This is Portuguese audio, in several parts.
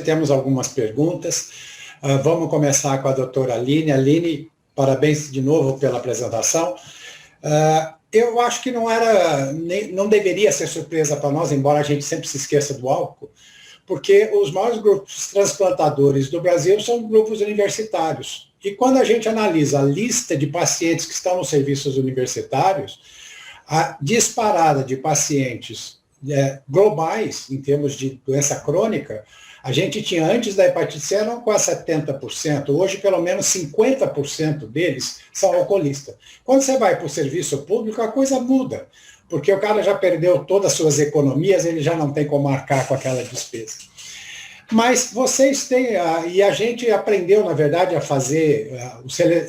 temos algumas perguntas. Vamos começar com a doutora Aline. Aline, parabéns de novo pela apresentação. Eu acho que não deveria ser surpresa para nós, embora a gente sempre se esqueça do álcool, porque os maiores grupos transplantadores do Brasil são grupos universitários. E quando a gente analisa a lista de pacientes que estão nos serviços universitários, a disparada de pacientes globais, em termos de doença crônica, a gente tinha antes da hepatite C eram quase 70%, hoje pelo menos 50% deles são alcoolistas. Quando você vai para o serviço público, a coisa muda, porque o cara já perdeu todas as suas economias, ele já não tem como arcar com aquela despesa. Mas vocês têm, e a gente aprendeu, na verdade, a fazer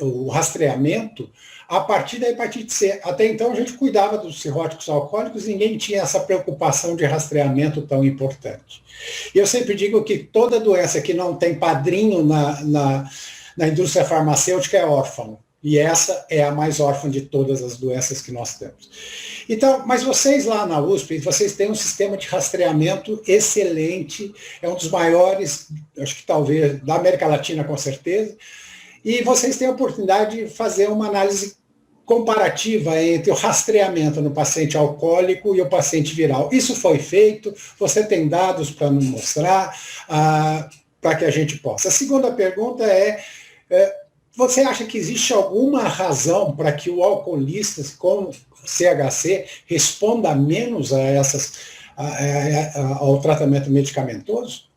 o rastreamento a partir da hepatite C. Até então a gente cuidava dos cirróticos alcoólicos, ninguém tinha essa preocupação de rastreamento tão importante. E eu sempre digo que toda doença que não tem padrinho na indústria farmacêutica é órfã. E essa é a mais órfã de todas as doenças que nós temos. Então, mas vocês lá na USP, vocês têm um sistema de rastreamento excelente, é um dos maiores, acho que talvez, da América Latina com certeza, e vocês têm a oportunidade de fazer uma análise comparativa entre o rastreamento no paciente alcoólico e o paciente viral. Isso foi feito, você tem dados para nos mostrar, para que a gente possa. A segunda pergunta você acha que existe alguma razão para que o alcoolista com CHC responda menos ao tratamento medicamentoso?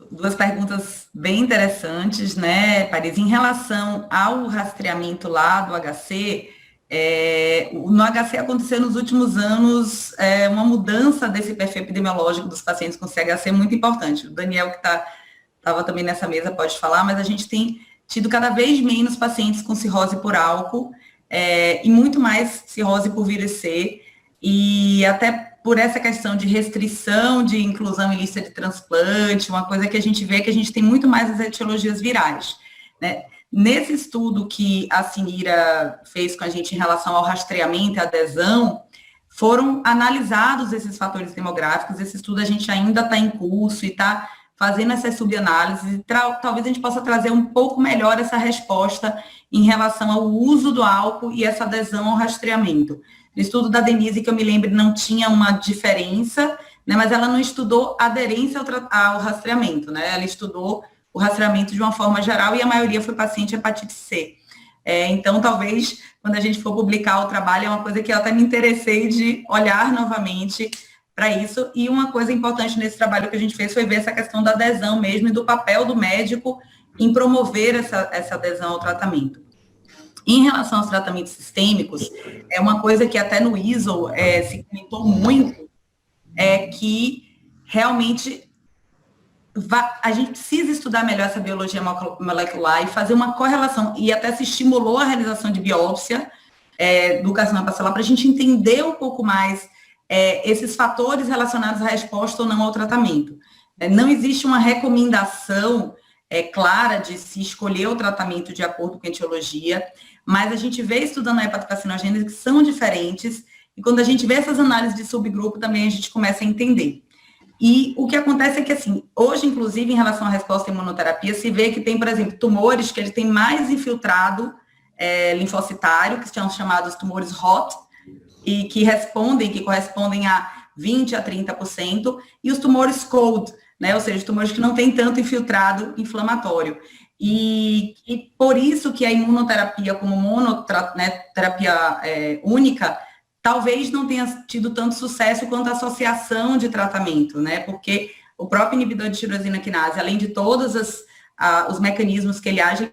Duas perguntas bem interessantes, né, Paris? Em relação ao rastreamento lá do HC, no HC aconteceu nos últimos anos uma mudança desse perfil epidemiológico dos pacientes com CHC muito importante. O Daniel, que estava também nessa mesa, pode falar, mas a gente tem tido cada vez menos pacientes com cirrose por álcool e muito mais cirrose por vírus C, e até por essa questão de restrição de inclusão em lista de transplante, uma coisa que a gente vê é que a gente tem muito mais as etiologias virais, né? Nesse estudo que a Sinira fez com a gente em relação ao rastreamento e adesão, foram analisados esses fatores demográficos. Esse estudo a gente ainda está em curso e está fazendo essas subanálises, e talvez a gente possa trazer um pouco melhor essa resposta em relação ao uso do álcool e essa adesão ao rastreamento. No estudo da Denise, que eu me lembro, não tinha uma diferença, né, mas ela não estudou aderência ao rastreamento, né, ela estudou o rastreamento de uma forma geral e a maioria foi paciente hepatite C. Então, talvez, quando a gente for publicar o trabalho, é uma coisa que eu até me interessei de olhar novamente para isso. E uma coisa importante nesse trabalho que a gente fez foi ver essa questão da adesão mesmo e do papel do médico em promover essa adesão ao tratamento. Em relação aos tratamentos sistêmicos, é uma coisa que até no ISO se comentou muito, que realmente a gente precisa estudar melhor essa biologia molecular e fazer uma correlação, e até se estimulou a realização de biópsia do carcinoma bacelar para a gente entender um pouco mais esses fatores relacionados à resposta ou não ao tratamento. Não existe uma recomendação clara de se escolher o tratamento de acordo com a etiologia, mas a gente vê estudando a hepatocarcinogênese que são diferentes, e quando a gente vê essas análises de subgrupo, também a gente começa a entender. E o que acontece é que, assim, hoje, inclusive, em relação à resposta à imunoterapia, se vê que tem, por exemplo, tumores que ele tem mais infiltrado linfocitário, que são chamados tumores HOT, e que correspondem a 20% a 30%, e os tumores cold, né, ou seja, os tumores que não têm tanto infiltrado inflamatório. E por isso que a imunoterapia como monoterapia única, talvez não tenha tido tanto sucesso quanto a associação de tratamento, né, porque o próprio inibidor de tirosina quinase, além de todos os mecanismos que ele age,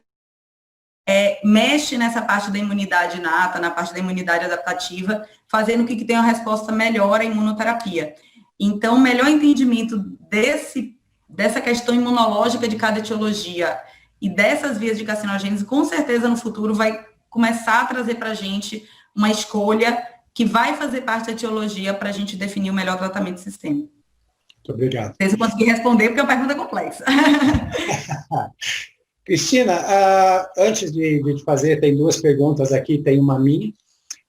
mexe nessa parte da imunidade inata, na parte da imunidade adaptativa, fazendo com que tenha uma resposta melhor à imunoterapia. Então, o melhor entendimento dessa questão imunológica de cada etiologia e dessas vias de carcinogênese, com certeza no futuro vai começar a trazer para a gente uma escolha que vai fazer parte da etiologia para a gente definir o melhor tratamento sistêmico. Muito obrigado. Não sei se eu consegui responder, porque é uma pergunta complexa. Cristina, antes de te fazer, tem duas perguntas aqui, tem uma minha,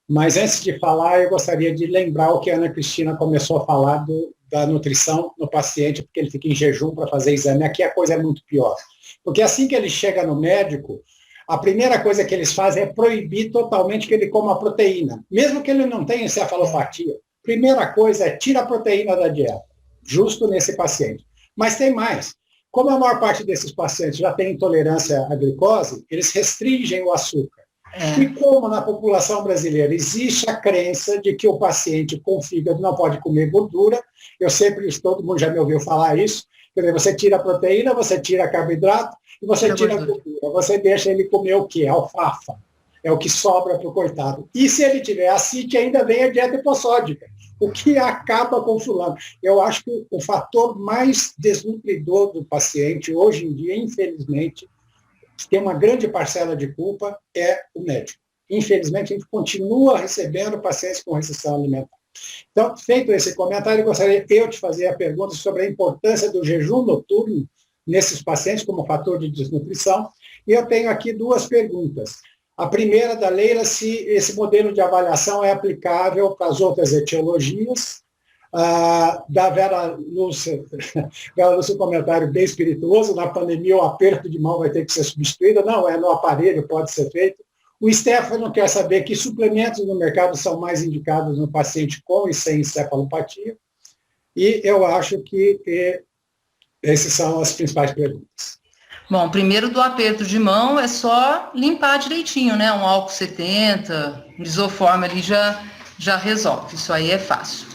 mas antes de falar, eu gostaria de lembrar o que a Ana Cristina começou a falar da nutrição no paciente, porque ele fica em jejum para fazer exame. Aqui a coisa é muito pior. Porque assim que ele chega no médico, a primeira coisa que eles fazem é proibir totalmente que ele coma proteína, mesmo que ele não tenha encefalopatia. Primeira coisa é tira a proteína da dieta, justo nesse paciente. Mas tem mais. Como a maior parte desses pacientes já tem intolerância à glicose, eles restringem o açúcar. E como na população brasileira existe a crença de que o paciente com fígado não pode comer gordura, todo mundo já me ouviu falar isso, quer dizer, você tira a proteína, você tira carboidrato e você tira a gordura. Você deixa ele comer o quê? Alfafa. É o que sobra para o coitado. E se ele tiver ascite, ainda vem a dieta hipossódica, o que acaba com o fulano. Eu acho que o fator mais desnutridor do paciente, hoje em dia, infelizmente, que tem uma grande parcela de culpa, é o médico. Infelizmente, a gente continua recebendo pacientes com restrição alimentar. Então, feito esse comentário, eu gostaria de fazer a pergunta sobre a importância do jejum noturno nesses pacientes como fator de desnutrição. E eu tenho aqui duas perguntas. A primeira da Leila, se esse modelo de avaliação é aplicável para as outras etiologias. Da Vera Lúcia, um comentário bem espirituoso, na pandemia o aperto de mão vai ter que ser substituído. Não, é no aparelho, pode ser feito. O Stefano quer saber que suplementos no mercado são mais indicados no paciente com e sem encefalopatia. E eu acho que essas são as principais perguntas. Bom, primeiro do aperto de mão é só limpar direitinho, né? Um álcool 70, lisoforme ali já resolve, isso aí é fácil.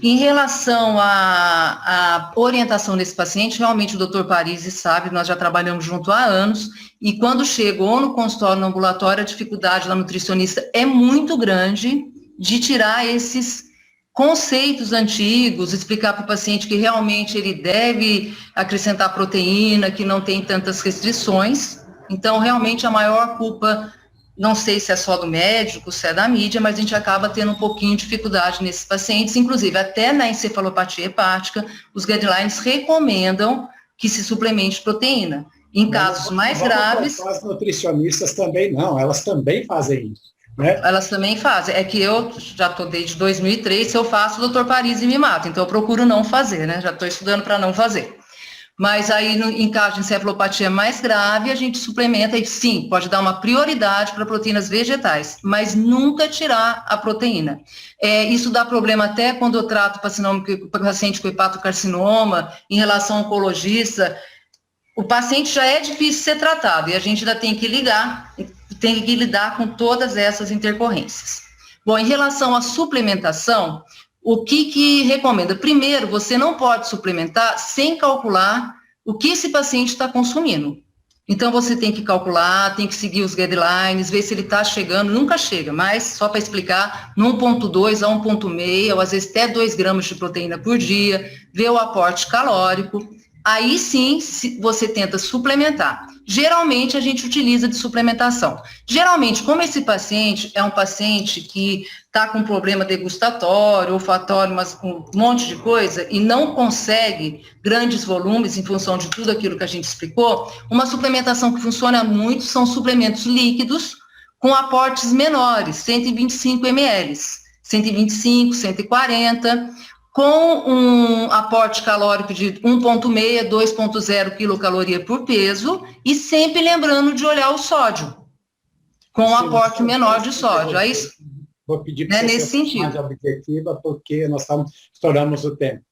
Em relação à orientação desse paciente, realmente o doutor Parisi sabe, nós já trabalhamos junto há anos, e quando chega ou no consultório, no ambulatório, a dificuldade da nutricionista é muito grande de tirar esses conceitos antigos, explicar para o paciente que realmente ele deve acrescentar proteína, que não tem tantas restrições. Então, realmente, a maior culpa, não sei se é só do médico, se é da mídia, mas a gente acaba tendo um pouquinho de dificuldade nesses pacientes, inclusive até na encefalopatia hepática, os guidelines recomendam que se suplemente proteína. Em casos mais graves... As nutricionistas também não, elas também fazem isso. Né? Elas também fazem. É que eu já estou desde 2003, se eu faço, o doutor Parisi me mata, então eu procuro não fazer, né? Já estou estudando para não fazer. Mas aí, em caso de encefalopatia mais grave, a gente suplementa e sim, pode dar uma prioridade para proteínas vegetais, mas nunca tirar a proteína. Isso dá problema até quando eu trato o paciente com hepatocarcinoma, em relação ao oncologista. O paciente já é difícil ser tratado e a gente ainda tem que lidar com todas essas intercorrências. Bom, em relação à suplementação, o que recomenda? Primeiro, você não pode suplementar sem calcular o que esse paciente está consumindo. Então, você tem que calcular, tem que seguir os guidelines, ver se ele está chegando, nunca chega, mas só para explicar, no 1,2 a 1,6, ou às vezes até 2 gramas de proteína por dia, ver o aporte calórico. Aí sim, você tenta suplementar. Geralmente, a gente utiliza de suplementação. Geralmente, como esse paciente é um paciente que está com problema degustatório, olfatório, mas com um monte de coisa, e não consegue grandes volumes em função de tudo aquilo que a gente explicou, uma suplementação que funciona muito são suplementos líquidos com aportes menores, 125 ml, 125, 140 com um aporte calórico de 1,6, 2,0 quilocaloria por peso, e sempre lembrando de olhar o sódio, com um aporte menor de sódio. Aí, vou pedir para você ser mais objetiva, porque nós estouramos o tempo.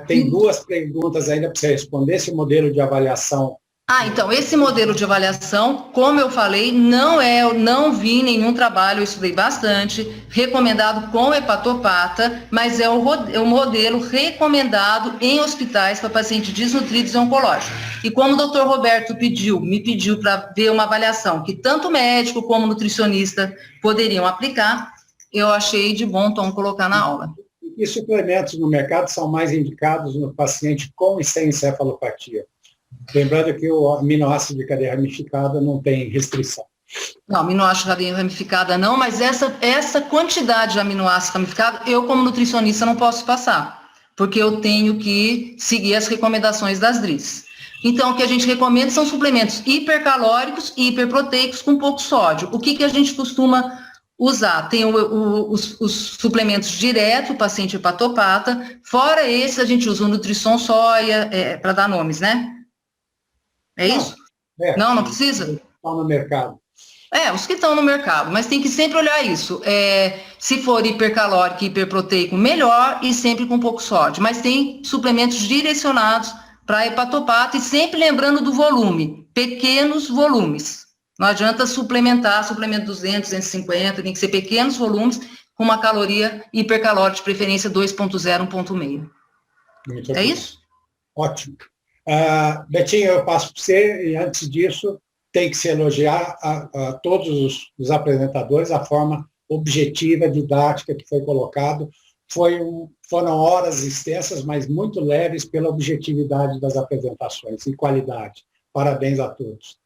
Tem duas perguntas ainda para você responder. Esse modelo de avaliação... Então, esse modelo de avaliação, como eu falei, não vi nenhum trabalho, eu estudei bastante, recomendado com hepatopata, mas é o modelo recomendado em hospitais para pacientes desnutridos e oncológicos. E como o doutor Roberto me pediu para ver uma avaliação que tanto médico como nutricionista poderiam aplicar, eu achei de bom tom colocar na aula. E suplementos no mercado são mais indicados no paciente com e sem encefalopatia? Lembrando que o aminoácido de cadeia ramificada não tem restrição. Não, aminoácido de cadeia ramificada não, mas essa quantidade de aminoácido ramificado, eu como nutricionista não posso passar, porque eu tenho que seguir as recomendações das DRIs. Então, o que a gente recomenda são suplementos hipercalóricos e hiperproteicos com pouco sódio. O que a gente costuma usar, tem os suplementos direto, o paciente hepatopata, fora esse a gente usa o Nutrisson Soia, para dar nomes, né? É isso? Não precisa? Estão no mercado. Os que estão no mercado, mas tem que sempre olhar isso. Se for hipercalórico e hiperproteico, melhor, e sempre com pouco sódio. Mas tem suplementos direcionados para hepatopata, e sempre lembrando do volume, pequenos volumes. Não adianta suplemento 200, 250, tem que ser pequenos volumes, com uma caloria hipercalórica, de preferência 2.0, 1.5. É isso? Ótimo. Betinho, eu passo para você, e antes disso, tem que se elogiar a todos os apresentadores, a forma objetiva, didática que foi colocado. Foram horas extensas, mas muito leves pela objetividade das apresentações e qualidade. Parabéns a todos.